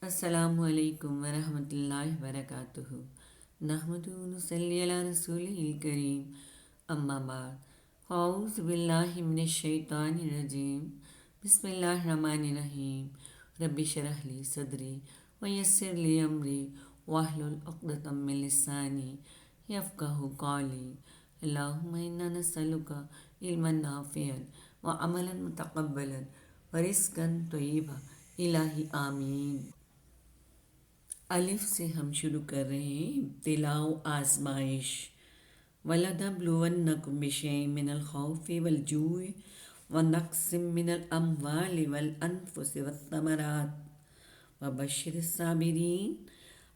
السلام علیکم ورحمۃ اللہ وبرکاتہ نحمدہ و نصلی علی رسولہ الکریم اما بعد اعوذ باللہ من الشیطان الرجیم بسم اللہ الرحمن الرحیم رب اشرح لی صدری ویسر لی امری واحلل عقدۃ من لسانی یفقہوا قولی اللہم انا نسألک علما نافعا وعملا متقبلا ورزقا طیبا الہی آمین۔ الف سے ہم شروع کر رہے ہیں ابتلاء و آزمائش۔ وَلَنَبْلُوَنَّكُمْ بِشَيْءٍ مِّنَ الْخَوْفِ وَالْجُوعِ وَنَقْصٍ مِّنَ الْأَمْوَالِ وَالْأَنفُسِ وَالثَّمَرَاتِ وَبَشِّرِ الصَّابِرِينَ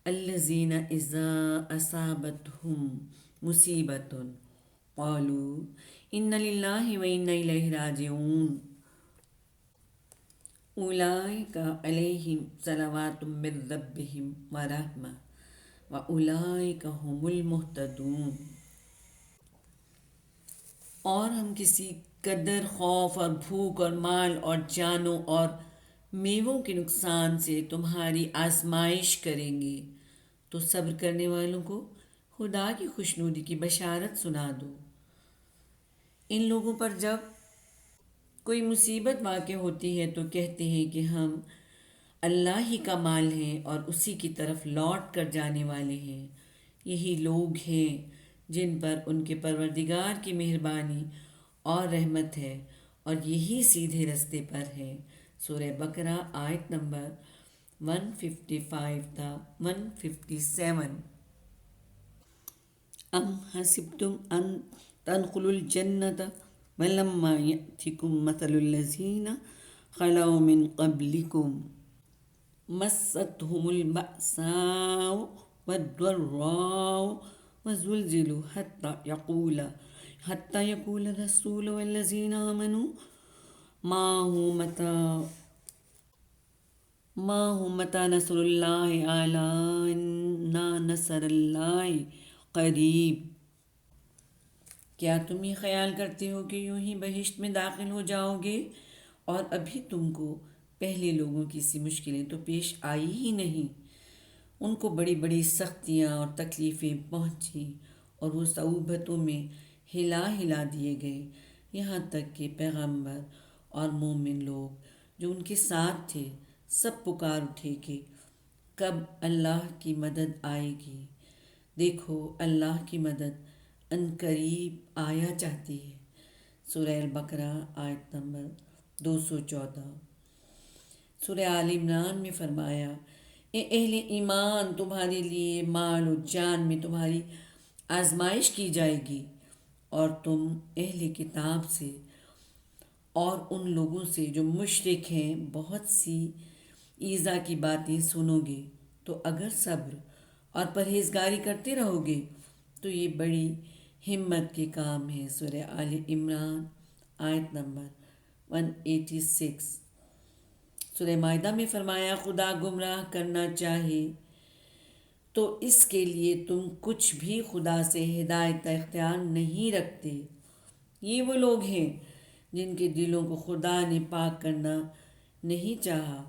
الَّذِينَ إِذَا أَصَابَتْهُم مُّصِيبَةٌ قَالُوا إِنَّ لِلَّهِ وَإِنَّا إِلَيْهِ رَاجِعُونَ اولئک علیہم صلوات من ربہم ورحمہ واولئک هم المہتدون۔ اور ہم کسی قدر خوف اور بھوک اور مال اور جانوں اور میووں کے نقصان سے تمہاری آزمائش کریں گے تو صبر کرنے والوں کو خدا کی خوشنودی کی بشارت سنا دو۔ ان لوگوں پر جب کوئی مصیبت واقع ہوتی ہے تو کہتے ہیں کہ ہم اللہ ہی کا مال ہیں اور اسی کی طرف لوٹ کر جانے والے ہیں۔ یہی لوگ ہیں جن پر ان کے پروردگار کی مہربانی اور رحمت ہے اور یہی سیدھے رستے پر ہے۔ سورہ بقرہ آیت نمبر 155 تا 157۔ ام حسبتم ان تدخلوا الجنة ولما يأتكم مثل الذين خلوا من قبلكم مستهم البأساء والضراء وزلزلوا حتى يقول الرسول والذين آمنوا معه متى نصر الله ألا إن نصر الله قریب۔ کیا تم یہ خیال کرتے ہو کہ یوں ہی بہشت میں داخل ہو جاؤ گے اور ابھی تم کو پہلے لوگوں کی سی مشکلیں تو پیش آئی ہی نہیں؟ ان کو بڑی بڑی سختیاں اور تکلیفیں پہنچیں اور وہ صعوبتوں میں ہلا ہلا دیے گئے، یہاں تک کہ پیغمبر اور مومن لوگ جو ان کے ساتھ تھے سب پکار اٹھے کہ کب اللہ کی مدد آئے گی۔ دیکھو اللہ کی مدد عنقریب آیا چاہتی ہے۔ سورہ البقرہ آیت نمبر 214۔ سورہ آل عمران میں فرمایا، اے اہل ایمان، تمہارے لیے مال و جان میں تمہاری آزمائش کی جائے گی اور تم اہل کتاب سے اور ان لوگوں سے جو مشرک ہیں بہت سی ایذا کی باتیں سنو گے، تو اگر صبر اور پرہیزگاری کرتے رہو گے تو یہ بڑی ہمت کے کام ہے۔ سورہ آل عمران آیت نمبر 186۔ سورہ مائدہ میں فرمایا، خدا گمراہ کرنا چاہے تو اس کے لیے تم کچھ بھی خدا سے ہدایت اختیار نہیں رکھتے۔ یہ وہ لوگ ہیں جن کے دلوں کو خدا نے پاک کرنا نہیں چاہا،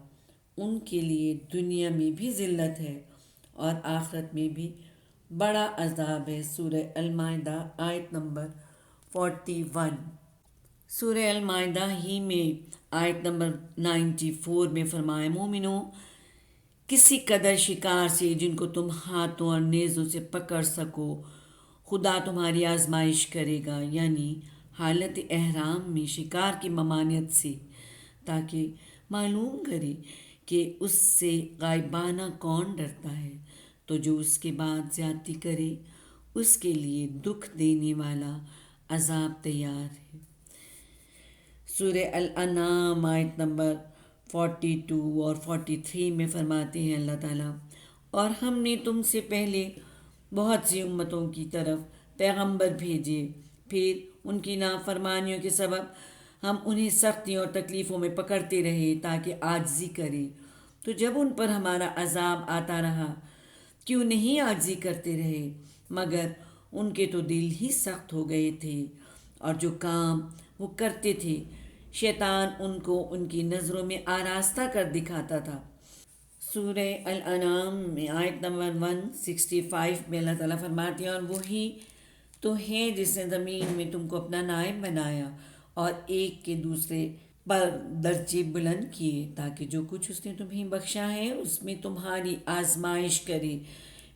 ان کے لیے دنیا میں بھی ذلت ہے اور آخرت میں بھی بڑا عذاب ہے۔ سورہ المائدہ آیت نمبر 41۔ سورہ المائدہ ہی میں آیت نمبر 94 میں فرمایا، مومنوں، کسی قدر شکار سے جن کو تم ہاتھوں اور نیزوں سے پکڑ سکو خدا تمہاری آزمائش کرے گا، یعنی حالت احرام میں شکار کی ممانعت سے، تاکہ معلوم کرے کہ اس سے غائبانہ کون ڈرتا ہے، تو جو اس کے بعد زیادتی کرے اس کے لیے دکھ دینے والا عذاب تیار ہے۔ سورہ الانعام آیت نمبر 42 اور 43 میں فرماتے ہیں اللہ تعالیٰ، اور ہم نے تم سے پہلے بہت سی امتوں کی طرف پیغمبر بھیجے، پھر ان کی نافرمانیوں کے سبب ہم انہیں سختیوں اور تکلیفوں میں پکڑتے رہے تاکہ عاجزی کریں، تو جب ان پر ہمارا عذاب آتا رہا کیوں نہیں عاجزی کرتے رہے، مگر ان کے تو دل ہی سخت ہو گئے تھے، اور جو کام وہ کرتے تھے شیطان ان کو ان کی نظروں میں آراستہ کر دکھاتا تھا۔ سورہ الانعام میں آیت نمبر 165 میں اللہ تعالیٰ فرماتے ہیں اور وہی تو ہے جس نے زمین میں تم کو اپنا نائب بنایا اور ایک کے دوسرے پر درجے بلند کیے تاکہ جو کچھ اس نے تمہیں بخشا ہے اس میں تمہاری آزمائش کرے۔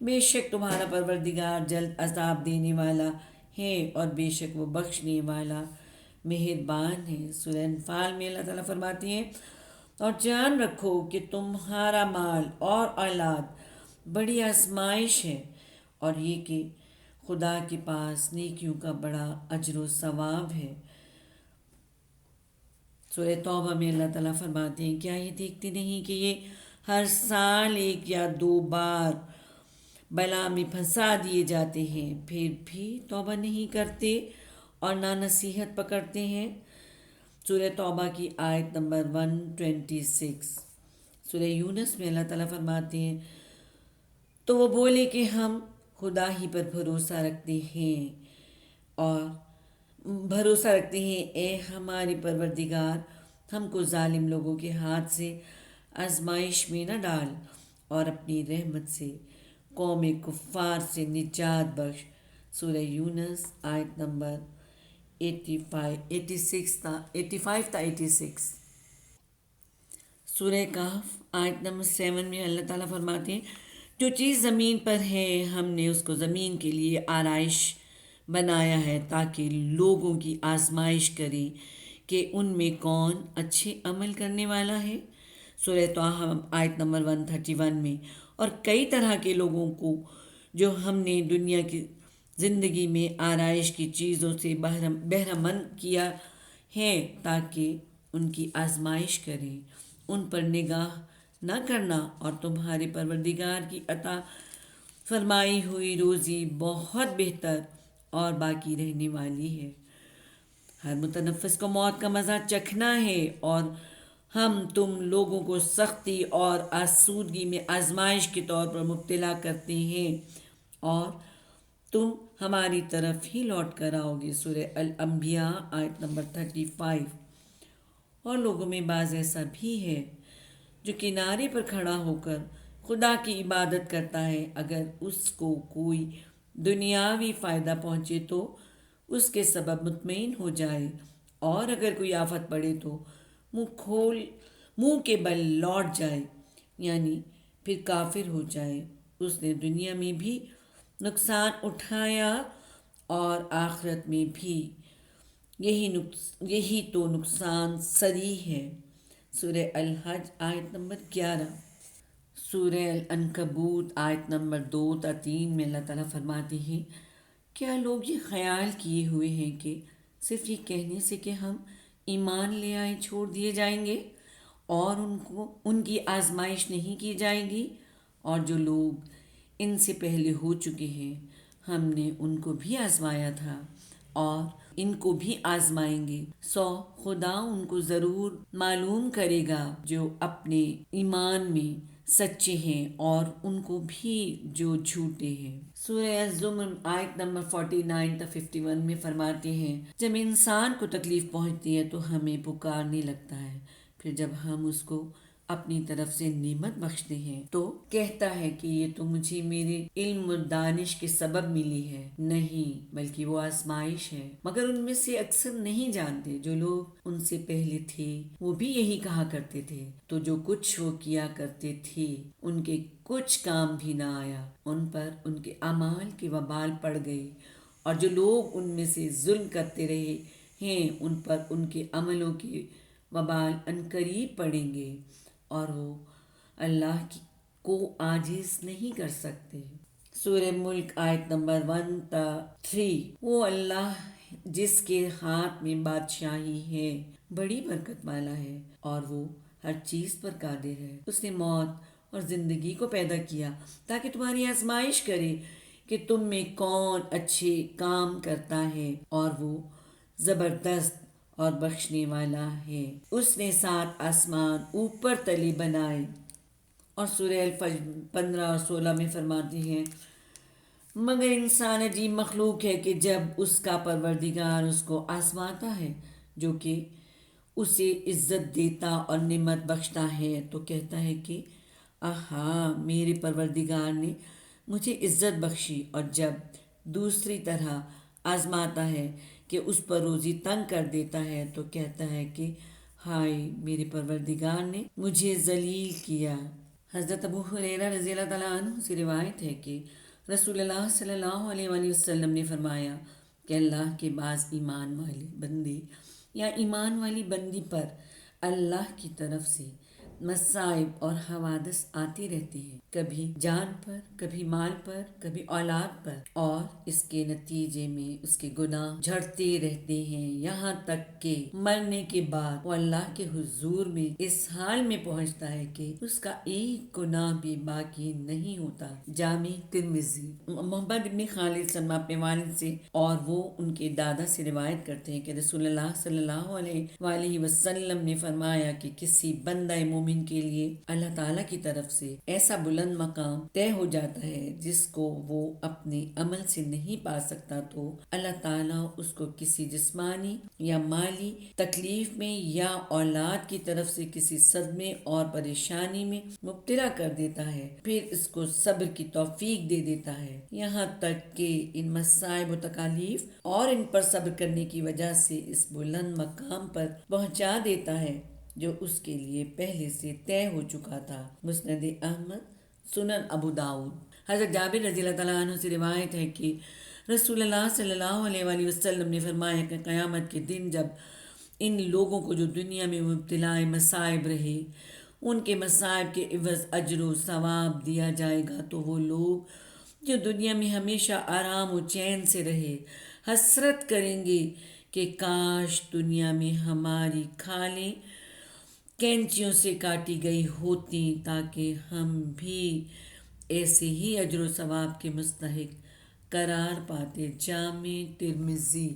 بے شک تمہارا پروردگار جلد عذاب دینے والا ہے اور بے شک وہ بخشنے والا مہربان ہے۔ سورہ انفال میں اللہ تعالیٰ فرماتے ہیں اور جان رکھو کہ تمہارا مال اور اولاد بڑی آزمائش ہے اور یہ کہ خدا کے پاس نیکیوں کا بڑا اجر و ثواب ہے۔ سورہ توبہ میں اللہ تعالیٰ فرماتے ہیں کیا یہ دیکھتے نہیں کہ یہ ہر سال ایک یا دو بار بلا میں پھنسا دیے جاتے ہیں، پھر بھی توبہ نہیں کرتے اور نہ نصیحت پکڑتے ہیں۔ سورہ توبہ کی آیت نمبر 126۔ سورہ یونس میں اللہ تعالیٰ فرماتے ہیں تو وہ بولے کہ ہم خدا ہی پر بھروسہ رکھتے ہیں اور بھروسہ رکھتے ہیں، اے ہمارے پروردگار ہم کو ظالم لوگوں کے ہاتھ سے آزمائش میں نہ ڈال اور اپنی رحمت سے قوم کفار سے نجات بخش۔ سورہ یونس آیت نمبر 85 تا 86۔ سورہ کہف آیت نمبر 7 میں اللہ تعالیٰ فرماتے ہیں جو چیز زمین پر ہے ہم نے اس کو زمین کے لیے آرائش بنایا ہے تاکہ لوگوں کی آزمائش کریں کہ ان میں کون اچھے عمل کرنے والا ہے۔ سورہ طٰہٰ آیت نمبر 131 میں اور کئی طرح کے لوگوں کو جو ہم نے دنیا کی زندگی میں آرائش کی چیزوں سے بہرہ مند کیا ہے تاکہ ان کی آزمائش کریں، ان پر نگاہ نہ کرنا اور تمہارے پروردگار کی عطا فرمائی ہوئی روزی بہت بہتر اور باقی رہنے والی ہے۔ ہر متنفس کو موت کا مزہ چکھنا ہے اور ہم تم لوگوں کو سختی اور آسودگی میں آزمائش کے طور پر مبتلا کرتے ہیں اور تم ہماری طرف ہی لوٹ کر آؤ گے۔ سورہ الانبیاء آیت نمبر 35۔ اور لوگوں میں بعض ایسا بھی ہے جو کنارے پر کھڑا ہو کر خدا کی عبادت کرتا ہے، اگر اس کو کوئی دنیاوی فائدہ پہنچے تو اس کے سبب مطمئن ہو جائے اور اگر کوئی آفت پڑے تو منہ کے بل لوٹ جائے، یعنی پھر کافر ہو جائے۔ اس نے دنیا میں بھی نقصان اٹھایا اور آخرت میں بھی، یہی تو نقصان صریح ہے۔ سورہ الحج آیت نمبر 11۔ سورہ العنکبوت آیت نمبر 2 تا 3 میں اللہ تعالیٰ فرماتے ہیں کیا لوگ یہ خیال کیے ہوئے ہیں کہ صرف یہ کہنے سے کہ ہم ایمان لے آئے چھوڑ دیے جائیں گے اور ان کی آزمائش نہیں کی جائے گی، اور جو لوگ ان سے پہلے ہو چکے ہیں ہم نے ان کو بھی آزمایا تھا اور ان کو بھی آزمائیں گے، سو خدا ان کو ضرور معلوم کرے گا جو اپنے ایمان میں سچے ہیں اور ان کو بھی جو جھوٹے ہیں۔ سورہ الزمر آیت نمبر 49 تا 51 میں فرماتے ہیں جب انسان کو تکلیف پہنچتی ہے تو ہمیں پکارنے لگتا ہے، پھر جب ہم اس کو اپنی طرف سے نعمت بخشتے ہیں تو کہتا ہے کہ یہ تو مجھے میرے علم و دانش کے سبب ملی ہے، نہیں بلکہ وہ آزمائش ہے، مگر ان میں سے اکثر نہیں جانتے۔ جو لوگ ان سے پہلے تھے وہ بھی یہی کہا کرتے تھے، تو جو کچھ وہ کیا کرتے تھے ان کے کچھ کام بھی نہ آیا، ان پر ان کے اعمال کی وبال پڑ گئی، اور جو لوگ ان میں سے ظلم کرتے رہے ہیں ان پر ان کے عملوں کی وبال عنقریب پڑیں گے اور وہ اللہ کو عاجز نہیں کر سکتے۔ سورہ ملک آیت نمبر 1 تا 3۔ وہ اللہ جس کے ہاتھ میں بادشاہی ہے بڑی برکت والا ہے اور وہ ہر چیز پر قادر ہے۔ اس نے موت اور زندگی کو پیدا کیا تاکہ تمہاری آزمائش کرے کہ تم میں کون اچھے کام کرتا ہے، اور وہ زبردست اور بخشنے والا ہے۔ اس نے 7 آسمان اوپر تلے بنائے، اور سورہ الفجر 15 اور 16 میں فرماتے ہیں مگر انسان عجیب مخلوق ہے کہ جب اس کا پروردگار اس کو آزماتا ہے جو کہ اسے عزت دیتا اور نعمت بخشتا ہے تو کہتا ہے کہ آہا، میرے پروردگار نے مجھے عزت بخشی، اور جب دوسری طرح آزماتا ہے کہ اس پر روزی تنگ کر دیتا ہے تو کہتا ہے کہ ہائے، میرے پروردگار نے مجھے ذلیل کیا۔ حضرت ابو ہریرہ رضی اللہ تعالیٰ عنہ سے روایت ہے کہ رسول اللہ صلی اللہ علیہ وآلہ وسلم نے فرمایا کہ اللہ کے بعض ایمان والے بندے یا ایمان والی بندی پر اللہ کی طرف سے مصائب اور حوادث آتی رہتی ہیں، کبھی جان پر، کبھی مال پر، کبھی اولاد پر، اور اس کے نتیجے میں اس کے گناہ جھڑتے رہتے ہیں، یہاں تک کہ مرنے کے بعد وہ اللہ کے حضور میں اس حال میں پہنچتا ہے کہ اس کا ایک گناہ بھی باقی نہیں ہوتا۔ جامع ترمذی۔ محمد ابن خالد سلمہ اپنے والد سے اور وہ ان کے دادا سے روایت کرتے ہیں کہ رسول اللہ صلی اللہ علیہ وآلہ وسلم نے فرمایا کہ کسی بندہ مومن کے لیے اللہ تعالیٰ کی طرف سے ایسا بلند مقام طے ہو جاتا ہے جس کو وہ اپنے عمل سے نہیں پا سکتا، تو اللہ تعالیٰ اس کو کسی جسمانی یا مالی تکلیف میں یا اولاد کی طرف سے کسی صدمے اور پریشانی میں مبتلا کر دیتا ہے، پھر اس کو صبر کی توفیق دے دیتا ہے، یہاں تک کہ ان مصائب و تکالیف اور ان پر صبر کرنے کی وجہ سے اس بلند مقام پر پہنچا دیتا ہے جو اس کے لیے پہلے سے طے ہو چکا تھا۔ مسند احمد، سنن ابو داؤد۔ حضرت جابر رضی اللہ تعالیٰ عنہ سے روایت ہے کہ رسول اللہ صلی اللہ علیہ وآلہ وسلم نے فرمایا کہ قیامت کے دن جب ان لوگوں کو جو دنیا میں مبتلا مصائب رہے ان کے مصائب کے عوض اجر و ثواب دیا جائے گا، تو وہ لوگ جو دنیا میں ہمیشہ آرام و چین سے رہے حسرت کریں گے کہ کاش دنیا میں ہماری کھالیں کینچیوں سے کاٹی گئی ہوتی تاکہ ہم بھی ایسے ہی اجر و ثواب کے مستحق قرار پاتے۔ جامع ترمذی۔